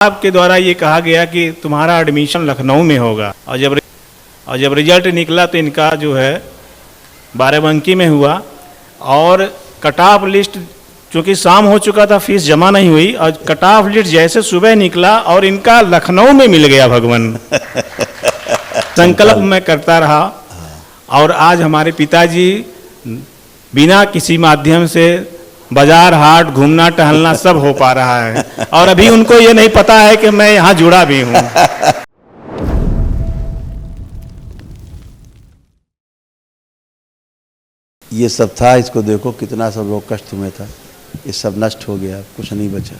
आपके द्वारा ये कहा गया कि तुम्हारा एडमिशन लखनऊ में होगा और जब रिजल्ट निकला तो इनका जो है बाराबंकी में हुआ और कट ऑफ लिस्ट चूँकि शाम हो चुका था, फीस जमा नहीं हुई और कट ऑफ लिस्ट जैसे सुबह निकला और इनका लखनऊ में मिल गया। भगवान संकल्प मैं करता रहा और आज हमारे पिताजी बिना किसी माध्यम से बाजार हाट घूमना टहलना सब हो पा रहा है और अभी उनको ये नहीं पता है कि मैं यहाँ जुड़ा भी हूँ। ये सब था, इसको देखो कितना सब रोग कष्ट तुम्हें था, ये सब नष्ट हो गया, कुछ नहीं बचा।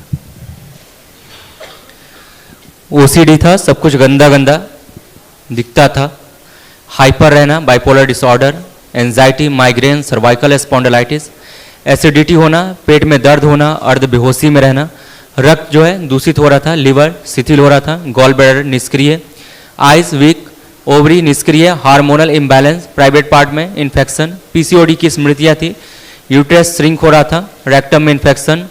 ओसीडी था, सब कुछ गंदा गंदा दिखता था। हाइपर रहना, bipolar disorder, anxiety, migraine, cervical spondylitis, acidity होना, पेट में दर्द होना, अर्ध बेहोशी में रहना, रक्त जो है दूषित हो रहा था, लिवर शिथिल हो रहा था, गॉल ब्लैडर निष्क्रिय, आइज वीक, ओवरी निष्क्रिय, हार्मोनल इम्बैलेंस, प्राइवेट पार्ट में इन्फेक्शन, पीसीओडी की स्मृतियाँ थी, यूट्रस श्रिंक हो रहा था, रेक्टम में इन्फेक्शन,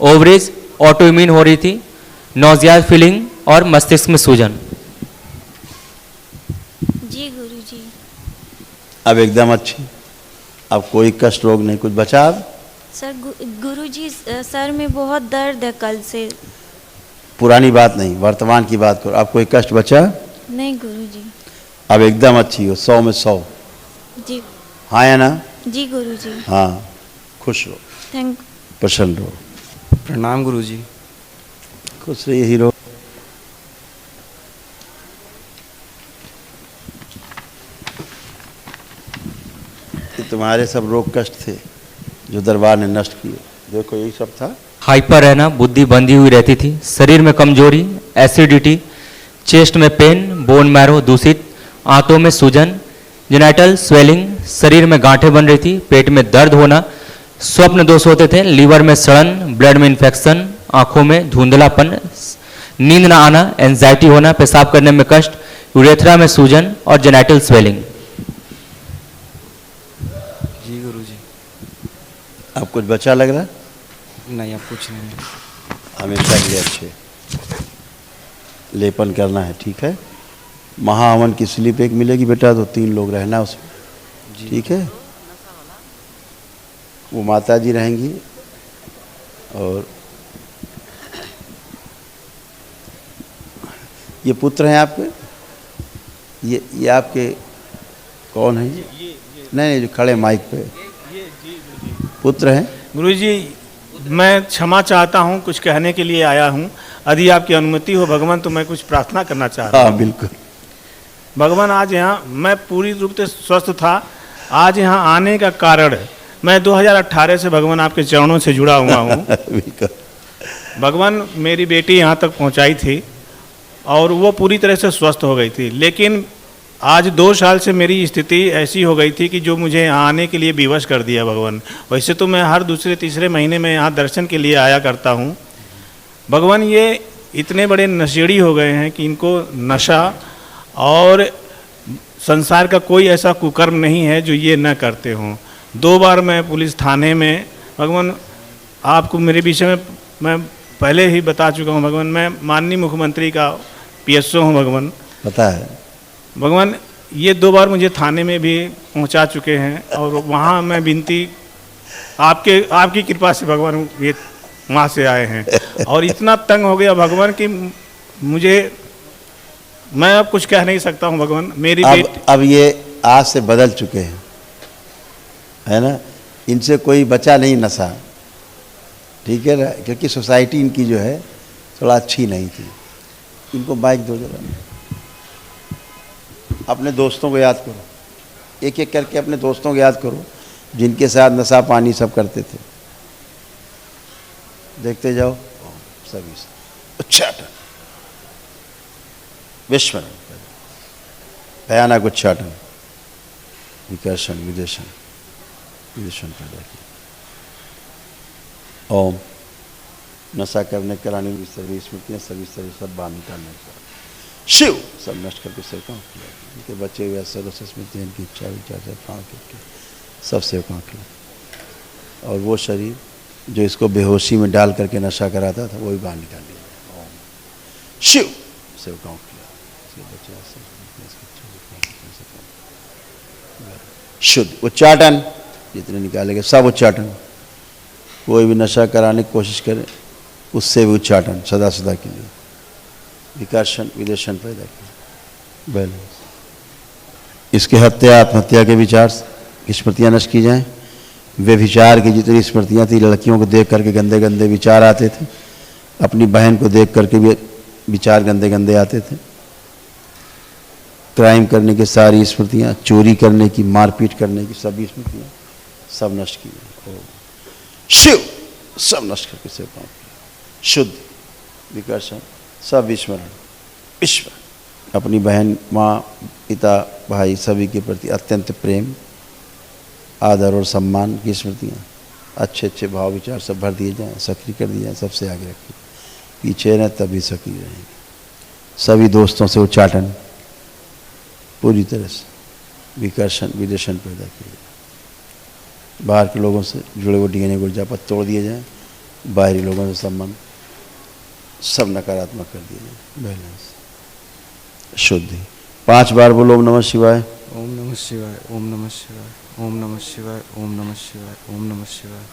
ओवरेज ऑटोइम्यून हो रही थी, नोजियाज फीलिंग और मस्तिष्क में सूजन। जी गुरुजी। अब एकदम अच्छी, अब कोई कष्ट रोग नहीं, कुछ बचा अब? सर गुरुजी सर में बहुत दर्द है कल से। पुरानी बात नहीं, वर्तमान की बात करो। अब कोई कष्ट बचा? नहीं गुरुजी। अब एकदम अच्छी हो, 100 में 100। जी हाँ या ना? जी गुरुजी। हाँ, खुश रहो, थैंक। प्रसन्न रहो। प्रणाम गुरुजी। खुश रहिए हीरो। तुम्हारे सब रोग कष्ट थे जो दरबार ने नष्ट किए, देखो यही सब था। हाइपर रहना, बुद्धि बंधी हुई रहती थी, शरीर में कमजोरी, एसिडिटी, चेस्ट में पेन, बोन मैरो दूषित, आंतों में सूजन, जेनाइटल स्वेलिंग, शरीर में गांठें बन रही थी, पेट में दर्द होना, स्वप्न दोष होते थे, लीवर में सड़न, ब्लड में इन्फेक्शन, आंखों में धुंधलापन, नींद न आना, एंजाइटी होना, पेशाब करने में कष्ट, यूरेथ्रा में सूजन और जेनाइटल स्वेलिंग। जी गुरुजी। अब कुछ बचा लग रहा? नहीं, अब कुछ नहीं। हमेशा के लिए अच्छे लेपन करना है, ठीक है। महाहवन की स्लिप एक मिलेगी बेटा, तो 3 लोग रहना उसमें, ठीक है। वो माता जी रहेंगी और ये पुत्र हैं आपके, ये आपके कौन है? नहीं, जो खड़े माइक पे पुत्र हैं। गुरुजी मैं क्षमा चाहता हूँ, कुछ कहने के लिए आया हूँ, यदि आपकी अनुमति हो भगवान तो मैं कुछ प्रार्थना करना चाह रहा हूँ। हाँ बिल्कुल। भगवान आज यहाँ मैं पूरी रूप से स्वस्थ था, आज यहाँ आने का कारण मैं 2018 से भगवान आपके चरणों से जुड़ा हुआ हूँ। भगवान मेरी बेटी यहाँ तक पहुँचाई थी और वो पूरी तरह से स्वस्थ हो गई थी, लेकिन आज 2 साल से मेरी स्थिति ऐसी हो गई थी कि जो मुझे यहाँ आने के लिए विवश कर दिया भगवान। वैसे तो मैं हर दूसरे तीसरे महीने में यहाँ दर्शन के लिए आया करता हूँ। भगवान ये इतने बड़े नशेड़ी हो गए हैं कि इनको नशा और संसार का कोई ऐसा कुकर्म नहीं है जो ये न करते हों। 2 बार मैं पुलिस थाने में, भगवान आपको मेरे विषय में मैं पहले ही बता चुका हूँ भगवान, मैं माननीय मुख्यमंत्री का PSO हूँ भगवान, पता है भगवान। ये 2 बार मुझे थाने में भी पहुंचा चुके हैं और वहाँ मैं विनती आपकी कृपा से भगवान ये वहाँ से आए हैं और इतना तंग हो गया भगवान कि मैं अब कुछ कह नहीं सकता हूँ भगवान। मेरी बेटी अब ये आज से बदल चुके हैं, है ना। इनसे कोई बचा नहीं नशा, ठीक है ना, क्योंकि सोसाइटी इनकी जो है थोड़ा अच्छी नहीं थी। इनको बाइक दो जरा, अपने दोस्तों को याद करो, एक एक करके अपने दोस्तों को याद करो जिनके साथ नशा पानी सब करते थे। देखते जाओ सभी उच्चाटन, विस्मरण, भयानक उच्चाटन, विकर्षण, विदेशन पैदा किया। ओम। नशा करने कराने की सभी स्मृतियाँ सभी सब बाहर निकालने का शिव सब नष्ट करके सेवकों किया। इनके बचे हुए सर्व स्मृति, इनकी इच्छा विचार से प्राण करके सब सेवकों किया। और वो शरीर जो इसको बेहोशी में डाल करके नशा कराता था वो भी बाहर निकाल दिया। ओम शिव सेवकाओं किया शुद्ध उच्चाटन, जितने निकालेंगे सब उच्चाटन। कोई भी नशा कराने की कोशिश करे उससे भी उच्चाटन सदा सदा के लिए। विकर्षण विदेशन पैदा किया बैलेंस। इसके हत्या आत्महत्या के विचार की स्मृतियाँ नष्ट की जाएं। व्यभिचार की जितनी स्मृतियाँ थी, लड़कियों को देख करके गंदे गंदे विचार आते थे, अपनी बहन को देख करके भी विचार गंदे गंदे आते थे। क्राइम करने की सारी स्मृतियाँ, चोरी करने की, मारपीट करने की सभी स्मृतियाँ सब नष्ट की गई। शिव सब नष्ट करके सेव काम किया। शुद्ध विकर्षण सब विस्मरण। विश्व अपनी बहन, माँ, पिता, भाई सभी के प्रति अत्यंत प्रेम, आदर और सम्मान की स्मृतियाँ, अच्छे अच्छे भाव विचार सब भर दिए जाएं, सक्रिय कर दिए जाएं, सबसे आगे रखिए। पीछे न तभी सक्रिय रहेंगे। सभी दोस्तों से उच्चाटन पूरी तरह से विकर्षण विदेशन पैदा किए। बाहर के लोगों से जुड़े हुए डीएनए गुर्जापत तोड़ दिए जाएं, बाहरी लोगों से संबंध सब नकारात्मक कर दिए जाएं। बैलेंस शुद्धि। 5 बार बोलो ओम नमः शिवाय। ओम नमः शिवाय, ओम नमः शिवाय, ओम नमः शिवाय, ओम नमः शिवाय, ओम नमः शिवाय।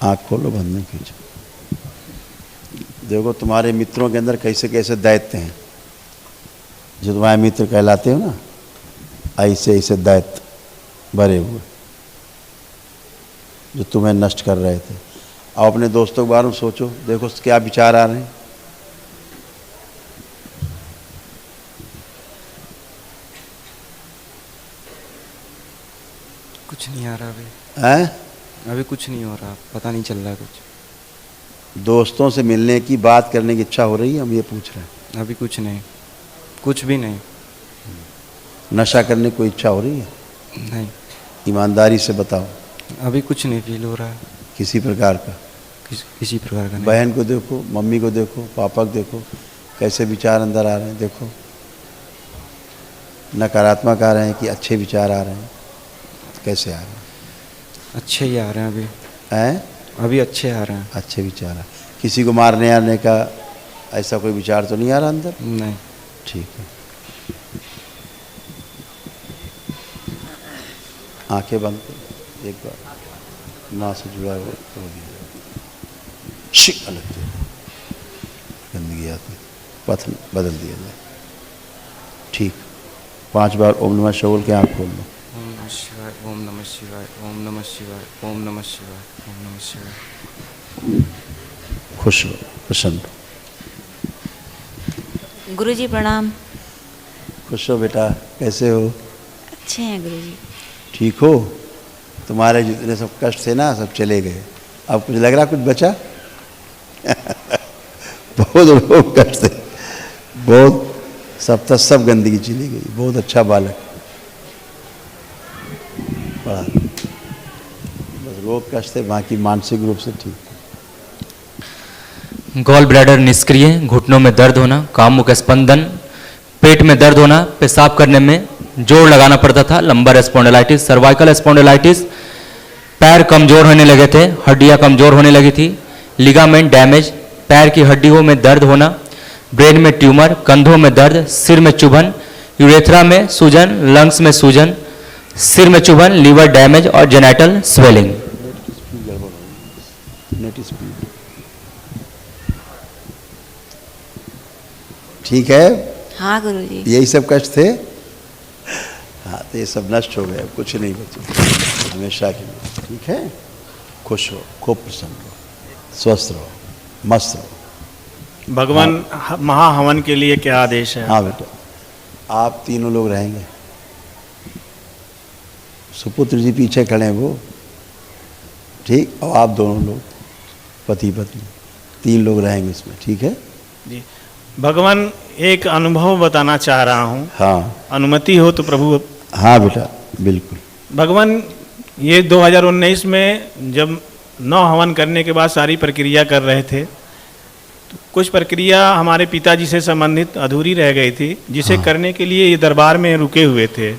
आँख खोलो, बंद नहीं कीजिए। देखो तुम्हारे मित्रों के अंदर कैसे कैसे दैत्य हैं। जो तुम्हारे मित्र कहलाते हो ना, ऐसे ऐसे दैत्य भरे हुए जो तुम्हें नष्ट कर रहे थे। अब अपने दोस्तों के बारे में सोचो, देखो क्या विचार आ रहे हैं। कुछ नहीं आ रहा अभी, हैं? अभी कुछ नहीं हो रहा, पता नहीं चल रहा कुछ। दोस्तों से मिलने की, बात करने की इच्छा हो रही है, हम ये पूछ रहे हैं। अभी कुछ नहीं, कुछ भी नहीं। नशा करने की कोई इच्छा हो रही है? नहीं, ईमानदारी से बताओ। अभी कुछ नहीं फील हो रहा है, किसी प्रकार का? किसी प्रकार का नहीं। बहन को देखो, मम्मी को देखो, पापा को देखो, कैसे विचार अंदर आ रहे हैं। देखो नकारात्मक आ रहे हैं कि अच्छे विचार आ रहे हैं, कैसे आ रहे हैं? अच्छे ही आ रहे हैं अभी, हैं? अभी अच्छे आ रहे हैं। अच्छे विचार आ रहे हैं। किसी को मारने आने का ऐसा कोई विचार तो नहीं आ रहा अंदर? नहीं। ठीक है। आंखें बंद करो, एक बार माँ से जुड़ा हुआ तोड़ दिया जाए। शिक अलग दे, गंदगी आती, पथ बदल दिया जाए। ठीक। 5 बार ओम नमः शिवाय के आँख खोल लो। ओम नमः शिवाय, ओम नमः शिवाय, ओम नमः शिवाय, ओम नमः शिवाय, ओम नमः शिवाय। खुश हो, प्रसन्न हो। गुरुजी प्रणाम। खुश हो बेटा, कैसे हो? अच्छे हैं गुरुजी। ठीक हो? तुम्हारे जितने सब कष्ट थे ना, सब चले गए। अब कुछ लग रहा, कुछ बचा? बहुत लोग कष्ट थे, बहुत सब गंदगी चली गई। बहुत अच्छा बालक पढ़ा, बस रोग कष्ट थे, बाकी मानसिक रूप से ठीक। गॉल ब्लैडर निष्क्रिय, घुटनों में दर्द होना, कामुक स्पंदन, पेट में दर्द होना, पेशाब करने में जोर लगाना पड़ता था, लंबर स्पॉन्डिलाइटिस, सर्वाइकल स्पॉन्डिलाइटिस, पैर कमजोर होने लगे थे, हड्डियां कमजोर होने लगी थी, लिगामेंट डैमेज, पैर की हड्डियों में दर्द होना, ब्रेन में ट्यूमर, कंधों में दर्द, सिर में चुभन, यूरेथ्रा में सूजन, लंग्स में सूजन, सिर में चुभन, लीवर डैमेज और जेनेटल स्वेलिंग। ठीक है? हाँ गुरुजी। यही सब कष्ट थे। हाँ, तो ये सब नष्ट हो गए, अब कुछ नहीं बचे हमेशा के लिए। ठीक है? खुश हो, खूब प्रसन्न रहो, स्वस्थ रहो, मस्त रहो। भगवान महाहवन के लिए क्या आदेश है? हाँ बेटा, आप तीनों लोग रहेंगे। सुपुत्र जी पीछे खड़े हैं वो, ठीक, और आप दोनों लोग पति पत्नी 3 लोग रहेंगे इसमें। ठीक है जी। भगवान एक अनुभव बताना चाह रहा हूँ, हाँ अनुमति हो तो प्रभु। हाँ बेटा, बिल्कुल। भगवान ये 2019 में जब 9 हवन करने के बाद सारी प्रक्रिया कर रहे थे, तो कुछ प्रक्रिया हमारे पिताजी से संबंधित अधूरी रह गई थी, जिसे करने के लिए ये दरबार में रुके हुए थे।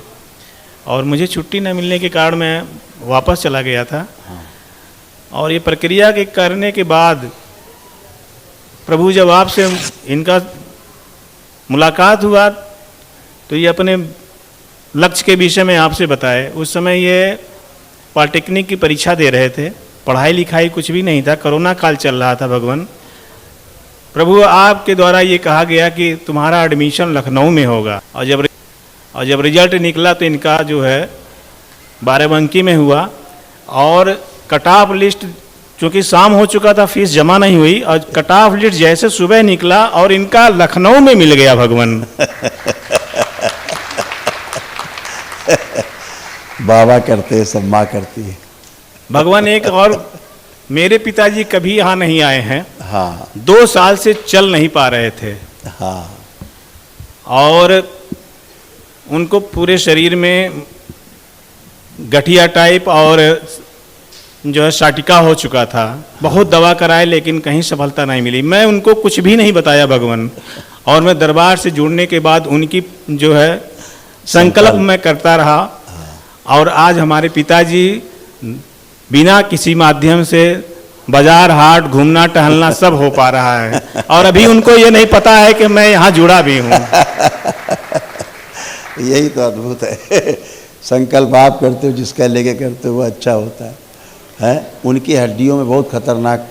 और मुझे छुट्टी न मिलने के कारण मैं वापस चला गया था। और ये प्रक्रिया के करने के बाद प्रभु जब आपसे इनका मुलाकात हुआ तो ये अपने लक्ष्य के विषय में आपसे बताए। उस समय ये पॉलिटेक्निक की परीक्षा दे रहे थे, पढ़ाई लिखाई कुछ भी नहीं था, कोरोना काल चल रहा था। भगवान प्रभु आपके द्वारा ये कहा गया कि तुम्हारा एडमिशन लखनऊ में होगा। और जब रिजल्ट निकला तो इनका जो है 12 में हुआ और कट ऑफ लिस्ट चूँकि शाम हो चुका था, फीस जमा नहीं हुई और कट ऑफ लिस्ट जैसे सुबह निकला और इनका लखनऊ में मिल गया। भगवान बाबा करते हैं, सब माँ करती है। भगवान एक और, मेरे पिताजी कभी यहाँ नहीं आए हैं। हाँ 2 साल से चल नहीं पा रहे थे हाँ और उनको पूरे शरीर में गठिया टाइप और जो है साटिका हो चुका था। बहुत दवा कराए लेकिन कहीं सफलता नहीं मिली। मैं उनको कुछ भी नहीं बताया भगवान, और मैं दरबार से जुड़ने के बाद उनकी जो है संकल्प मैं करता रहा। और आज हमारे पिताजी बिना किसी माध्यम से बाजार हाट घूमना टहलना सब हो पा रहा है। और अभी उनको ये नहीं पता है कि मैं यहाँ जुड़ा भी हूँ। यही तो अद्भुत है। संकल्प आप करते हो, जिसका लेके करते हो वो अच्छा होता है। उनकी हड्डियों में बहुत खतरनाक,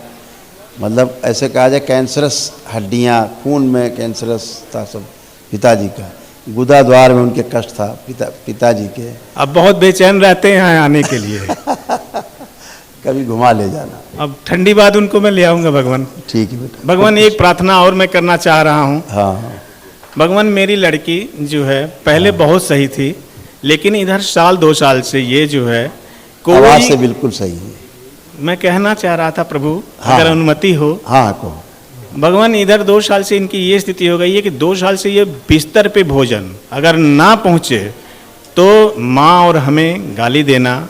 मतलब ऐसे कहा जाए कैंसरस हड्डियाँ, खून में कैंसरस था सब पिताजी का। गुदा द्वार में उनके कष्ट था पिताजी के। अब बहुत बेचैन रहते हैं यहाँ आने के लिए। कभी घुमा ले जाना। अब ठंडी बाद उनको मैं ले आऊँगा भगवान। ठीक है बेटा। भगवान एक प्रार्थना और मैं करना चाह रहा हूँ। हाँ भगवान मेरी लड़की जो है पहले बहुत सही थी, लेकिन इधर 1-2 साल से ये जो है आवाज से कोई, बिल्कुल सही है। मैं कहना चाह रहा था प्रभु हाँ। अगर अनुमति हो। हाँ कहो। भगवान इधर 2 साल से इनकी ये स्थिति हो गई है कि 2 साल से ये बिस्तर पे भोजन अगर ना पहुँचे तो माँ और हमें गाली देना,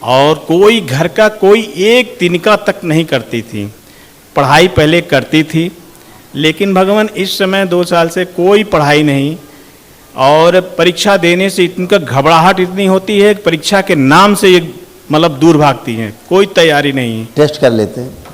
और कोई घर का कोई एक तिनका तक नहीं करती थी। पढ़ाई पहले करती थी लेकिन भगवान इस समय 2 साल से कोई पढ़ाई नहीं, और परीक्षा देने से इनका घबराहट इतनी होती है, परीक्षा के नाम से ये मतलब दूर भागती हैं, कोई तैयारी नहीं। टेस्ट कर लेते हैं।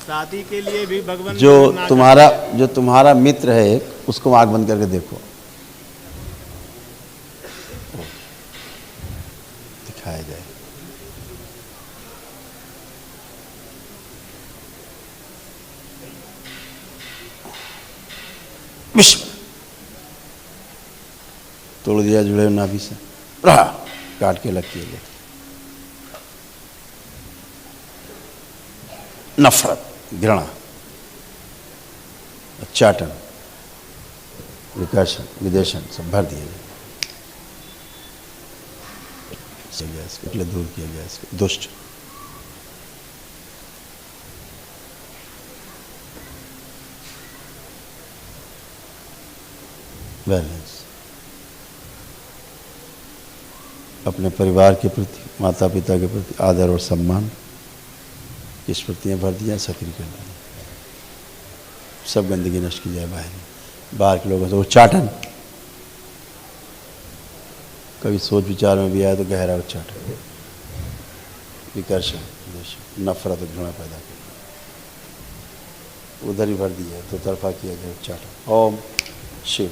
शादी के लिए भी भगवान जो तुम्हारा मित्र है एक, उसको आँख बंद करके देखो, दिखाया जाए। विश्व तोड़ दिया जुड़े नाभि से, काट के लग किए। नफरत, घृणा, चाटन, विकर्षण, विदेशन सब भर दिए गया, इसके दूर किया गया, इसके दुष्ट। बैलेंस, अपने परिवार के प्रति, माता पिता के प्रति आदर और सम्मान, किस प्रतियाँ भर दिया, सक्रिय कर दिया। सब गंदगी नष्ट की जाए बाहर के लोगों से। वो चाटन कभी सोच विचार में भी आए तो गहरा उच्चाटन, विकर्षण, नफरत और घृणा पैदा कर, उधर ही भर दिया, तो तरफा किया जाए उच्चाटन। ओम शिव।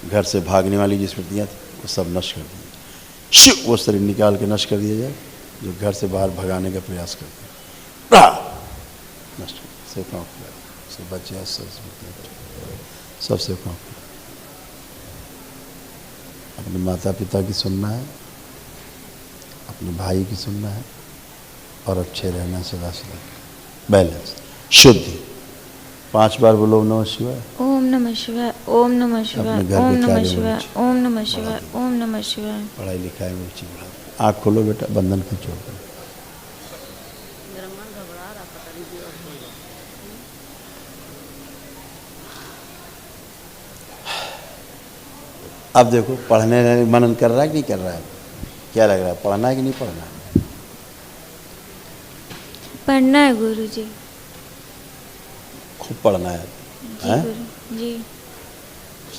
घर से भागने वाली जिस वृत्तियाँ थी वो सब नष्ट कर दी। शिव वो शरीर निकाल के नष्ट कर दिया जाए जो घर से बाहर भगाने का प्रयास करते हैं। नष्ट से काम से बच्चे सबसे काम। अपने माता पिता की सुनना है, अपने भाई की सुनना है, और अच्छे रहना सदा सदा। बैलेंस, शुद्धि। 5 बार बोलो ओम नमः शिवाय। ओम नमः शिवाय, ओम नमः शिवाय, अपने घर ओम के नमः कार्यों में शिवाय, रुचि ओम नमः शिवाय, ओम नमः शिवाय। पढ़ाई लिखाई में रुचि बढ़ा। आँख खोलो बेटा, बंधन खींचो। अब देखो पढ़ने मनन कर रहा है कि नहीं कर रहा है? क्या लग रहा है, पढ़ना है कि नहीं पढ़ना है? पढ़ना है गुरुजी। खूब पढ़ना है, जी हैं? गुरु जी।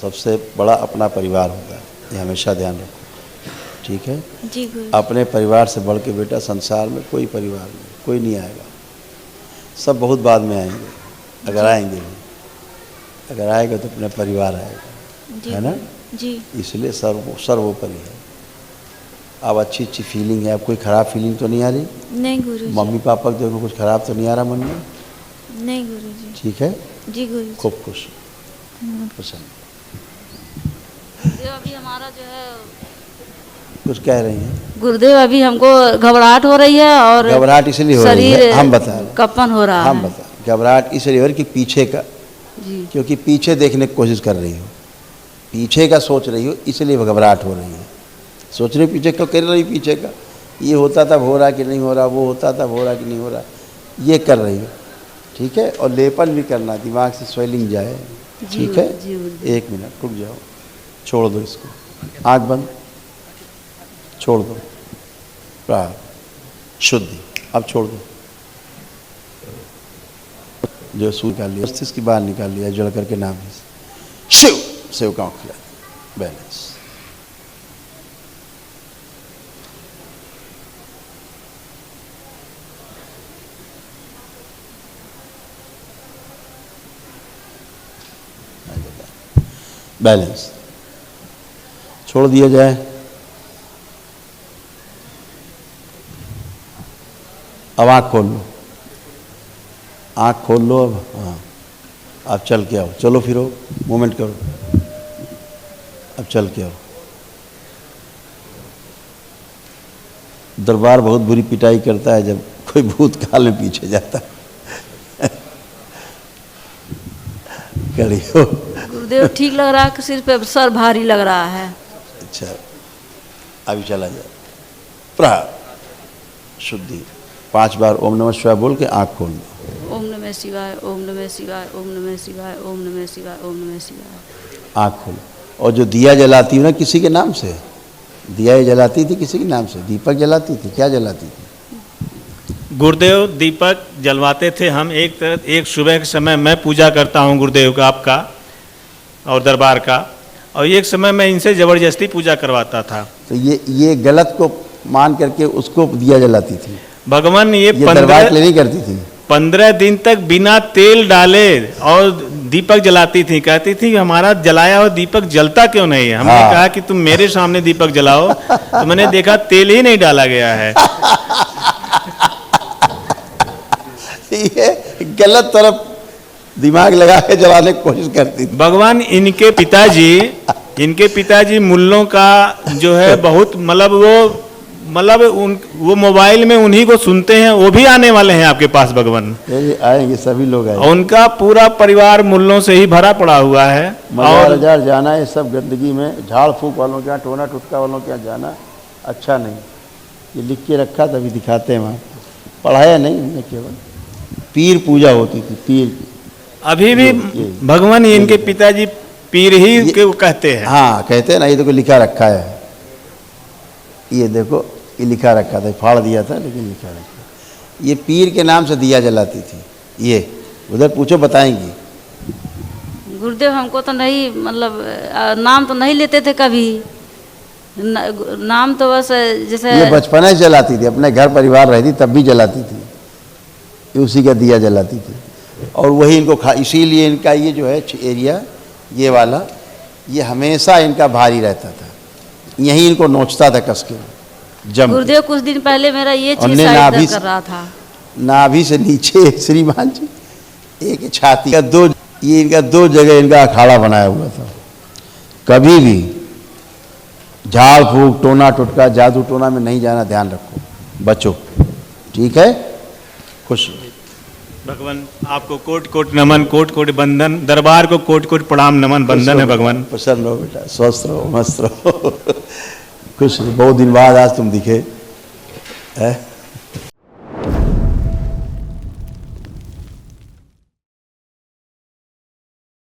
सबसे बड़ा अपना परिवार होता है, ये हमेशा ध्यान रखो, ठीक है। जी गुरु। अपने परिवार से बढ़ के बेटा संसार में कोई परिवार नहीं, कोई नहीं आएगा, सब बहुत बाद में आएंगे, अगर आएंगे भी, अगर आएगा तो अपना परिवार आएगा, जी है ना। गुरु। जी इसलिए सर्वोपरि है। अब अच्छी अच्छी फीलिंग है, अब कोई ख़राब फीलिंग तो नहीं आ रही, नहीं गुरुजी। मम्मी पापा को देखो कुछ ख़राब तो नहीं आ रहा मन में, नहीं गुरुजी। ठीक है। जी गुरुजी। खूब खुश पसंद। गुरुदेव अभी हमारा जो है, कुछ कह रही हैं? गुरुदेव अभी हमको घबराहट हो रही है और घबराहट इसलिए हो रही है, हम बता रहे हैं, कपन हो रहा हम है। बता, घबराहट इसलिए हो रही कि पीछे का, जी क्योंकि पीछे देखने की कोशिश कर रही हो, पीछे का सोच रही हो, इसलिए घबराहट हो रही है। सोच रही हो पीछे क्यों कर रही हो, पीछे का ये होता तब हो रहा कि नहीं हो रहा, वो होता तब हो रहा कि नहीं हो रहा, ये कर रही हो, ठीक है। और लेपन भी करना, दिमाग से स्वेलिंग जाए, ठीक है। जी गुरुदेव। 1 मिनट रुक जाओ, छोड़ दो इसको, आँख बंद, छोड़ दो, प्राण शुद्धि, अब छोड़ दो। जो सूर्य निकाल लिया, मस्तिष्क की बाहर निकाल लिया, जड़ करके नाम है शिव, शिव का आँख खुला, बैलेंस। बैलेंस छोड़ दिया जाए। अब आँख खोल लो, आँख खोल लो अब, हाँ अब चल के आओ, चलो फिरो, मूवमेंट करो, अब चल के आओ। दरबार बहुत बुरी पिटाई करता है जब कोई भूतकाल में पीछे जाता है। खड़ी हो। गुरुदेव ठीक लग रहा है कि सिर पे सर भारी लग रहा है। अच्छा अभी चला जाए, प्रहार शुद्धि 5 बार ओम नमः शिवाय बोल के आँख खोल दो। ओम नमः शिवाय, ओम नमः शिवाय, ओम नमः शिवाय, ओम नमः शिवाय, ओम नमः शिवाय। आँख खोलो। और जो दिया जलाती हो ना किसी के नाम से, दिया ये जलाती थी किसी के नाम से, दीपक जलाती थी, क्या जलाती थी? गुरुदेव दीपक जलवाते थे हम। एक सुबह के समय मैं पूजा करता हूँ गुरुदेव का, आपका और दरबार का, और एक समय मैं इनसे ज़बरदस्ती पूजा करवाता था। तो ये गलत को मान करके उसको दिया जलाती थी। भगवान ये दरबार के लिए नहीं करती थी। 15 दिन तक बिना तेल डाले और दीपक जलाती थी। कहती थी हमारा जलाया हुआ दीपक जलता क्यों नहीं है। हमने हाँ। कहा कि तुम मेरे सामने दीपक जलाओ, तो मैंने देखा तेल ही नहीं डाला गया है। ये गलत तरफ दिमाग लगा के जलाने की कोशिश करती थी। भगवान इनके पिताजी मुल्लों का जो है बहुत वो मोबाइल में उन्हीं को सुनते हैं, वो भी आने वाले हैं आपके पास भगवान। ये आएंगे, सभी लोग आएंगे। उनका पूरा परिवार मुल्लों से ही भरा पड़ा हुआ है। मजार हजार जाना है सब गंदगी में, झाड़ फूक वालों के यहाँ, टोना टुटका वालों के यहाँ जाना अच्छा नहीं। ये लिख के रखा तभी दिखाते हैं वहाँ, पढ़ाया नहीं हमने, केवल पीर पूजा होती थी, पीर की। अभी भी भगवान इनके पिताजी पीर ही के कहते हैं। हाँ कहते हैं ना, ये देखो लिखा रखा है, ये देखो ये लिखा रखा था, फाड़ दिया था लेकिन लिखा रखा। ये पीर के नाम से दिया जलाती थी। ये उधर पूछो बताएंगी। गुरुदेव हमको तो नहीं, मतलब नाम तो नहीं लेते थे कभी, नाम तो बस जैसे ये बचपन से जलाती थी, अपने घर परिवार रहती तब भी जलाती थी, ये उसी का दिया जलाती थी। और वही इनको इसीलिए इनका ये जो है एरिया ये वाला, ये हमेशा इनका भारी रहता था, यहीं इनको नोचता था कस के जम। गुरुदेव कुछ दिन पहले मेरा ये और चीज ने साइड नाभि दर्द कर रहा था। नाभि से नीचे श्रीमान जी, एक छाती का ये इनका 2 जगह इनका अखाड़ा बनाया हुआ था। कभी भी झाड़ फूक टोना टुटका जादू टोना में नहीं जाना, ध्यान रखो, बचो, ठीक है। खुश भगवान आपको कोट कोट नमन, कोट कोट बंधन, दरबार को कोट कोट प्रणाम नमन बंधन है भगवान। प्रसन्न रहो बेटा, स्वस्थ रहो, मस्त रहो, खुश रहो। बहुत दिन बाद आज तुम दिखे है।